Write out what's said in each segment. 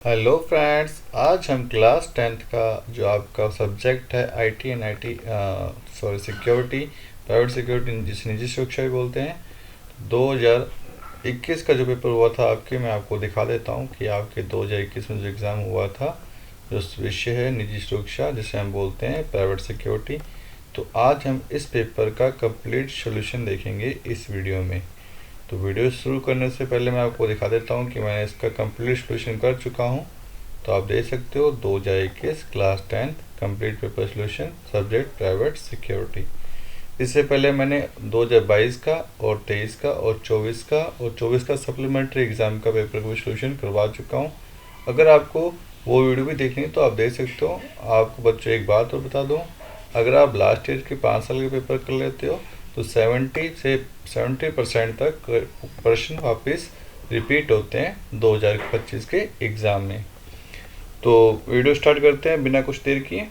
Hello friends, आज हम class 10th का जो आपका सब्जेक्ट है IT and IT security, private security जिसे निजी सुरक्षा भी बोलते हैं, 2021 का जो पेपर हुआ था आपके, मैं आपको दिखा देता हूँ कि आपके 2021 में जो एग्ज़ाम हुआ था, जो विषय है निजी सुरक्षा जिसे हम बोलते हैं प्राइवेट सिक्योरिटी। तो आज हम इस पेपर का कंप्लीट सॉल्यूशन देखेंगे इस वीडियो में। तो वीडियो शुरू करने से पहले मैं आपको दिखा देता हूँ कि मैंने इसका कंप्लीट सॉल्यूशन कर चुका हूँ। तो आप देख सकते हो 2021 class 10th complete paper solution subject private security. इससे पहले मैंने 2022 का और 23 का और 24 का सप्लीमेंट्री एग्ज़ाम का पेपर का भी सॉल्यूशन करवा चुका हूँ। अगर आपको वो वीडियो भी देखनी है तो आप देख सकते हो। आपको बच्चों एक बात और बता दूँ, अगर आप लास्ट ईयर के 5 साल के पेपर कर लेते हो तो 70% तक प्रश्न वापस रिपीट होते हैं 2025 के एग्ज़ाम में। तो वीडियो स्टार्ट करते हैं बिना कुछ देर किए।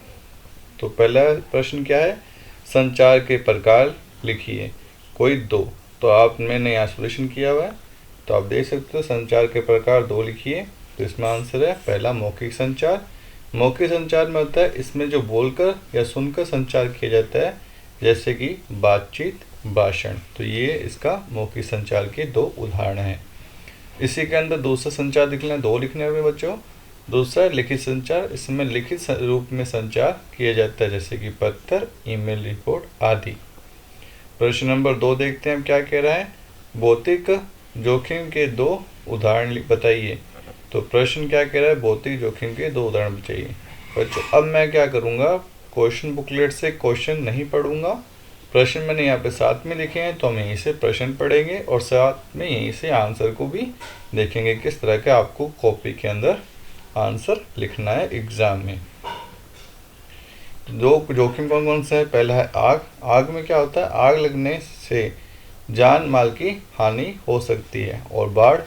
तो पहला प्रश्न क्या है, संचार के प्रकार लिखिए कोई दो। तो आप मैंने यहाँ सॉल्यूशन किया हुआ है, तो आप देख सकते हो संचार के प्रकार दो लिखिए। तो इसमें आंसर है पहला मौखिक संचार। मौखिक संचार में होता है इसमें जो बोलकर या सुनकर संचार किया जाता है, जैसे कि बातचीत, भाषण। तो ये इसका मौखिक संचार के दो उदाहरण हैं। इसी के अंदर दूसरा संचार दो लिखने हैं बच्चों। दूसरा लिखित संचार, इसमें लिखित रूप में संचार किया जाता है, जैसे कि पत्र, ईमेल, रिपोर्ट आदि। प्रश्न नंबर 2 देखते हैं हम क्या कह रहा है, भौतिक जोखिम के दो उदाहरण बताइए। तो प्रश्न क्या कह रहा है, भौतिक जोखिम के दो उदाहरण बताइए। बच्चों अब मैं क्या करूँगा, क्वेश्चन बुकलेट से क्वेश्चन नहीं पढ़ूंगा, प्रश्न मैंने यहाँ पे साथ में लिखे हैं तो हम यहीं से प्रश्न पढ़ेंगे और साथ में यहीं से आंसर को भी देखेंगे किस तरह का आपको कॉपी के अंदर आंसर लिखना है एग्ज़ाम में। दो जोखिम कौन कौन से हैं, पहला है आग। आग में क्या होता है, आग लगने से जान माल की हानि हो सकती है। और बाढ़,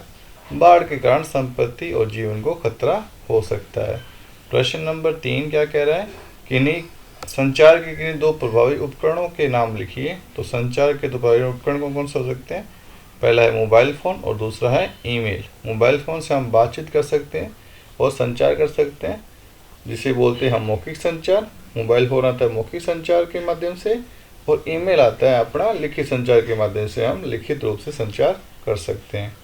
बाढ़ के कारण संपत्ति और जीवन को खतरा हो सकता है। प्रश्न नंबर 3 क्या कह रहा है, किन्हीं संचार के किन्हीं दो प्रभावी उपकरणों के नाम लिखिए। तो संचार के दो प्रभावी उपकरण कौन कौन से हो सकते हैं, पहला है मोबाइल फ़ोन और दूसरा है ईमेल। मोबाइल फ़ोन से हम बातचीत कर सकते हैं और संचार कर सकते हैं, जिसे बोलते हैं हम मौखिक संचार। मोबाइल फ़ोन आता है मौखिक संचार के माध्यम से और ईमेल आता है अपना लिखित संचार के माध्यम से, हम लिखित रूप से संचार कर सकते हैं।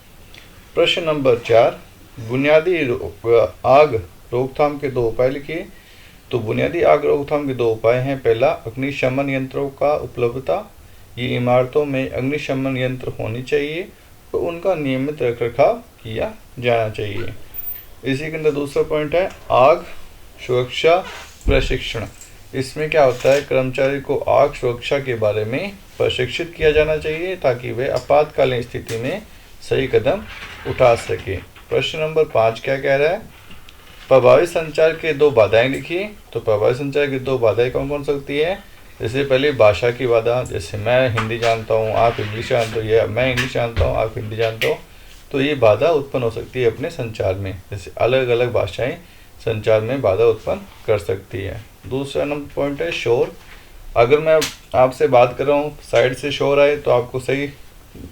प्रश्न नंबर 4, बुनियादी आग रोकथाम के दो उपाय लिखिए। तो बुनियादी आग रोकथाम के दो उपाय हैं, पहला अग्निशमन यंत्रों का उपलब्धता। ये इमारतों में अग्निशमन यंत्र होनी चाहिए और उनका नियमित रखरखाव किया जाना चाहिए। इसी के अंदर दूसरा पॉइंट है आग सुरक्षा प्रशिक्षण। इसमें क्या होता है, कर्मचारी को आग सुरक्षा के बारे में प्रशिक्षित किया जाना चाहिए ताकि वे आपातकालीन स्थिति में सही कदम उठा सके। प्रश्न नंबर 5 क्या कह रहा है, प्रभावी संचार के दो बाधाएं लिखिए। तो प्रभावी संचार की दो बाधाएं कौन कौन सकती है, जैसे पहले भाषा की बाधा, जैसे मैं हिंदी जानता हूँ आप इंग्लिश जानते हो, या मैं इंग्लिश जानता हूँ आप हिंदी जानते हो, तो ये बाधा उत्पन्न हो सकती है अपने संचार में। जैसे अलग अलग भाषाएं संचार में बाधा उत्पन्न कर सकती है। दूसरा नंबर पॉइंट है शोर। अगर मैं आपसे बात कर रहा हूँ, साइड से शोर आए तो आपको सही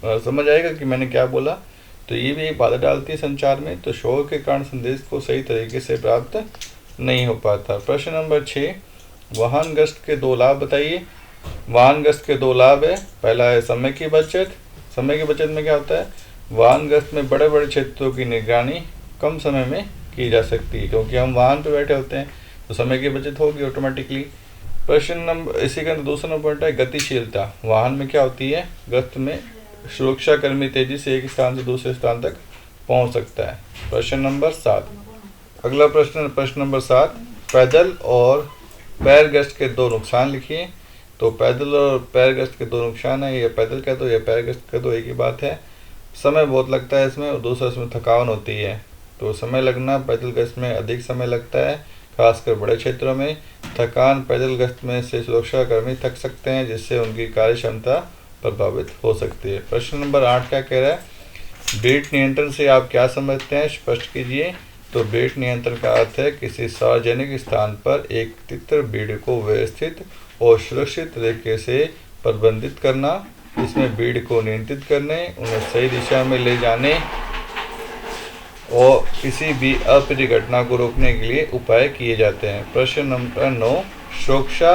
समझ आएगा कि मैंने क्या बोला, तो ये भी एक बाधा डालती है संचार में। तो शोर के कारण संदेश को सही तरीके से प्राप्त नहीं हो पाता। प्रश्न नंबर 6, वाहन गश्त के दो लाभ बताइए। वाहन गश्त के दो लाभ है, पहला है समय की बचत। समय की बचत में क्या होता है, वाहन गश्त में बड़े बड़े क्षेत्रों की निगरानी कम समय में की जा सकती है, क्योंकि हम वाहन पर बैठे होते हैं तो समय की बचत होगी ऑटोमेटिकली। प्रश्न नंबर इसी का दूसरा नंबर पॉइंट है गतिशीलता। वाहन में क्या होती है, गश्त में सुरक्षाकर्मी तेजी से एक स्थान से दूसरे स्थान तक पहुंच सकता है। प्रश्न नंबर 7, अगला प्रश्न नंबर 7, पैदल और पैर गश्त के दो नुकसान लिखिए। तो पैदल और पैर गश्त के दो नुकसान है, या पैदल कह दो या पैर गश्त कह दो, एक ही बात है। समय बहुत लगता है इसमें और दूसरा इसमें थकान होती है। तो समय लगना, पैदल गश्त में अधिक समय लगता है, खासकर बड़े क्षेत्रों में। थकान, पैदल गश्त में से सुरक्षाकर्मी थक सकते हैं, जिससे उनकी कार्य क्षमता प्रभावित हो सकती है। प्रश्न नंबर 8 क्या कह रहा है, बेट नियंत्रण से आप क्या समझते हैं, स्पष्ट कीजिए। तो बेट नियंत्रण का अर्थ है किसी सार्वजनिक स्थान पर एक तितर भीड़ को व्यवस्थित और सुरक्षित तरीके से प्रबंधित करना। इसमें भीड़ को नियंत्रित करने, उन्हें सही दिशा में ले जाने और किसी भी अप्रिय घटना को रोकने के लिए उपाय किए जाते हैं। प्रश्न नंबर 9, सुरक्षा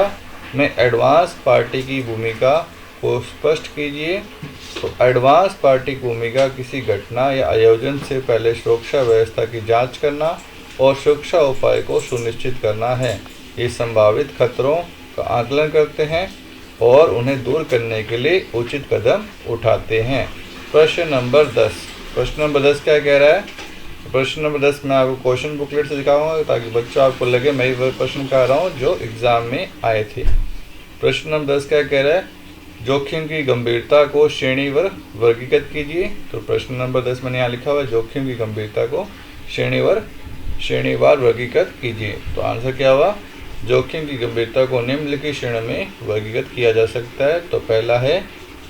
में एडवांस पार्टी की भूमिका को स्पष्ट कीजिए। तो एडवांस पार्टी की भूमिका किसी घटना या आयोजन से पहले सुरक्षा व्यवस्था की जांच करना और सुरक्षा उपाय को सुनिश्चित करना है। ये संभावित खतरों का आकलन करते हैं और उन्हें दूर करने के लिए उचित कदम उठाते हैं। प्रश्न नंबर 10 क्या कह रहा है? प्रश्न नंबर 10 मैं आपको क्वेश्चन बुकलेट से दिखाऊंगा ताकि बच्चों आपको लगे मैं वही प्रश्न कह रहा हूँ जो एग्जाम में आए थे। प्रश्न नंबर 10 क्या कह रहा है? जोखिम की गंभीरता को श्रेणीवार वर्गीकृत कीजिए। तो प्रश्न नंबर 10 मैंने यहाँ लिखा हुआ है, जोखिम की गंभीरता को श्रेणीवार वर्गीकृत कीजिए। तो आंसर क्या हुआ? जोखिम की गंभीरता को निम्नलिखित श्रेणी में वर्गीकृत किया जा सकता है। तो पहला है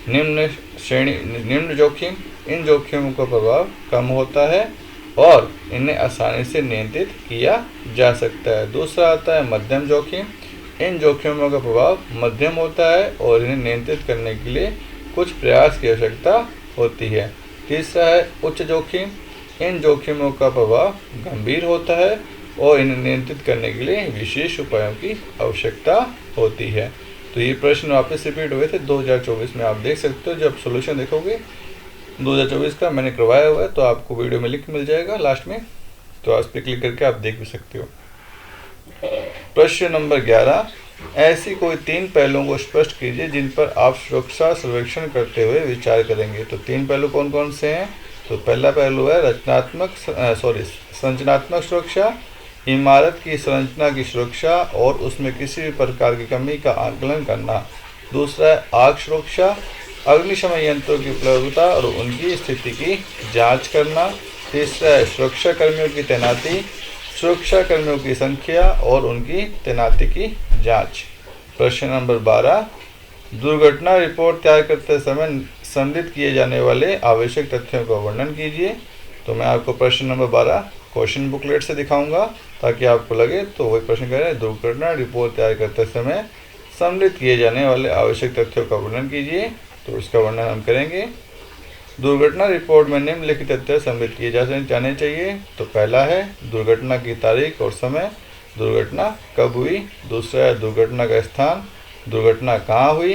निम्न जोखिम। इन जोखिमों का प्रभाव कम होता है और इन्हें आसानी से नियंत्रित किया जा सकता है। दूसरा आता है मध्यम जोखिम। इन जोखिमों का प्रभाव मध्यम होता है और इन्हें नियंत्रित करने के लिए कुछ प्रयास की आवश्यकता होती है। तीसरा है उच्च जोखिम। इन जोखिमों का प्रभाव गंभीर होता है और इन्हें नियंत्रित करने के लिए विशेष उपायों की आवश्यकता होती है। तो ये प्रश्न वापस रिपीट हुए थे 2024 में, आप देख सकते हो। जब सॉल्यूशन देखोगे 2024 का मैंने करवाया हुआ है, तो आपको वीडियो में लिंक मिल जाएगा लास्ट में, तो आज पे क्लिक करके आप देख भी सकते हो। प्रश्न नंबर 11, ऐसी कोई 3 पहलुओं को स्पष्ट कीजिए जिन पर आप सुरक्षा सर्वेक्षण करते हुए विचार करेंगे। तो 3 पहलू कौन कौन से हैं? तो पहला पहलू है संरचनात्मक सुरक्षा, इमारत की संरचना की सुरक्षा और उसमें किसी भी प्रकार की कमी का आकलन करना। दूसरा है आग सुरक्षा, अग्निशमन यंत्रों की उपलब्धता और उनकी स्थिति की जांच करना। तीसरा है सुरक्षा कर्मियों की तैनाती, सुरक्षा कर्मियों की संख्या और उनकी तैनाती की जांच। प्रश्न नंबर 12, दुर्घटना रिपोर्ट तैयार करते समय सम्मिलित किए जाने वाले आवश्यक तथ्यों का वर्णन कीजिए। तो मैं आपको प्रश्न नंबर 12 क्वेश्चन बुकलेट से दिखाऊंगा ताकि आपको लगे। तो वही प्रश्न कह रहे हैं, दुर्घटना रिपोर्ट तैयार करते समय सम्मिलित किए जाने वाले आवश्यक तथ्यों का वर्णन कीजिए। तो इसका वर्णन हम करेंगे। दुर्घटना रिपोर्ट में निम्नलिखित तथ्य सम्मिलित किए जाने चाहिए। तो पहला है दुर्घटना की तारीख और समय, दुर्घटना कब हुई। दूसरा है दुर्घटना का स्थान, दुर्घटना कहाँ हुई।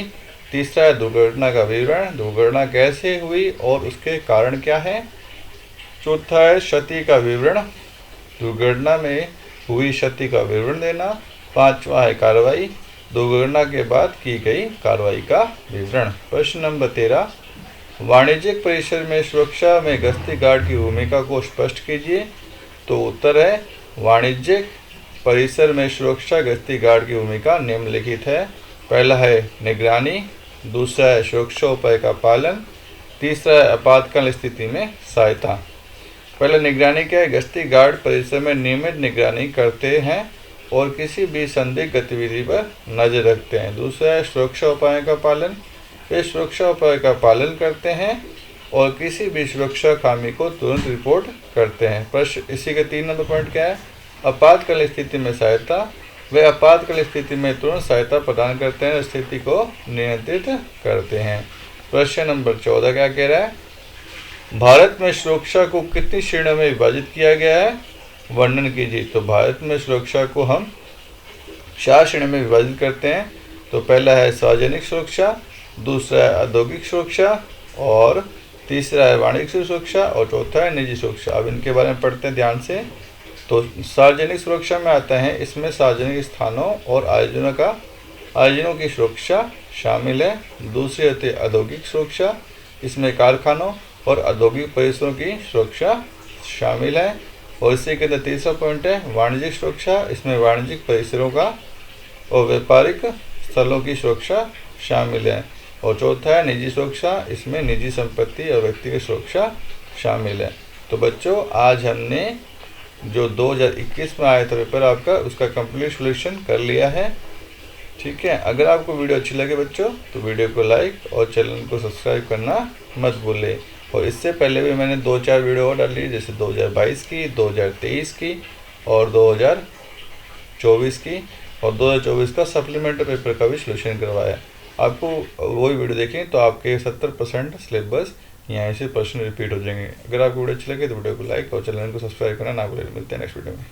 तीसरा है दुर्घटना का विवरण, दुर्घटना कैसे हुई और उसके कारण क्या है। चौथा है क्षति का विवरण, दुर्घटना में हुई क्षति का विवरण देना। पांचवा है कार्रवाई, दुर्घटना के बाद की गई कार्रवाई का विवरण। प्रश्न नंबर 13, वाणिज्यिक परिसर में सुरक्षा में गश्ती गार्ड की भूमिका को स्पष्ट कीजिए। तो उत्तर है वाणिज्यिक परिसर में सुरक्षा गश्ती गार्ड की भूमिका निम्नलिखित है। पहला है निगरानी, दूसरा है सुरक्षा उपाय का पालन, तीसरा है आपातकाल स्थिति में सहायता। पहले निगरानी क्या है? गश्ती गार्ड परिसर में नियमित निगरानी करते हैं और किसी भी संदिग्ध गतिविधि पर नजर रखते हैं। दूसरा है सुरक्षा उपायों का पालन, वे सुरक्षा उपाय का पालन करते हैं और किसी भी सुरक्षा खामी को तुरंत रिपोर्ट करते हैं। प्रश्न इसी का 3 नंबर पॉइंट क्या है? आपातकाल स्थिति में सहायता, वे आपातकाल स्थिति में तुरंत सहायता प्रदान करते हैं, स्थिति को नियंत्रित करते हैं। प्रश्न नंबर 14 क्या कह रहा है? भारत में सुरक्षा को कितनी श्रेणियों में विभाजित किया गया है? वर्णन कीजिए। तो भारत में सुरक्षा को हम 4 श्रेणियों में विभाजित करते हैं। तो पहला है सार्वजनिक सुरक्षा, दूसरा है औद्योगिक सुरक्षा और तीसरा है वाणिज्यिक सुरक्षा और चौथा है निजी सुरक्षा। अब इनके बारे में पढ़ते हैं ध्यान से। तो सार्वजनिक सुरक्षा में आता है, इसमें सार्वजनिक स्थानों और आयोजनों की सुरक्षा शामिल है। दूसरी होती है औद्योगिक सुरक्षा, इसमें कारखानों और औद्योगिक परिसरों की सुरक्षा शामिल है। और इसी के अंदर तीसरा पॉइंट है वाणिज्यिक सुरक्षा, इसमें वाणिज्यिक परिसरों का और व्यापारिक स्थलों की सुरक्षा शामिल है। और चौथा है निजी सुरक्षा, इसमें निजी संपत्ति और व्यक्तिगत सुरक्षा शामिल है। तो बच्चों आज हमने जो 2021 में आया था पेपर आपका, उसका कंप्लीट सॉल्यूशन कर लिया है। ठीक है, अगर आपको वीडियो अच्छी लगे बच्चों तो वीडियो को लाइक और चैनल को सब्सक्राइब करना मत भूलें। और इससे पहले भी मैंने 2-4 वीडियो और डाली, जैसे 2022 की, 2023 की और 2024 की, और 2024 का सप्लीमेंट्री पेपर का भी सॉल्यूशन करवाया। आपको वही वीडियो देखें तो आपके 70% सिलेबस यहाँ से प्रश्न रिपीट हो जाएंगे। अगर आपको वीडियो अच्छी लगे तो वीडियो को लाइक और चैनल को सब्सक्राइब करना ना भूलें। मिलते हैं नेक्स्ट वीडियो में।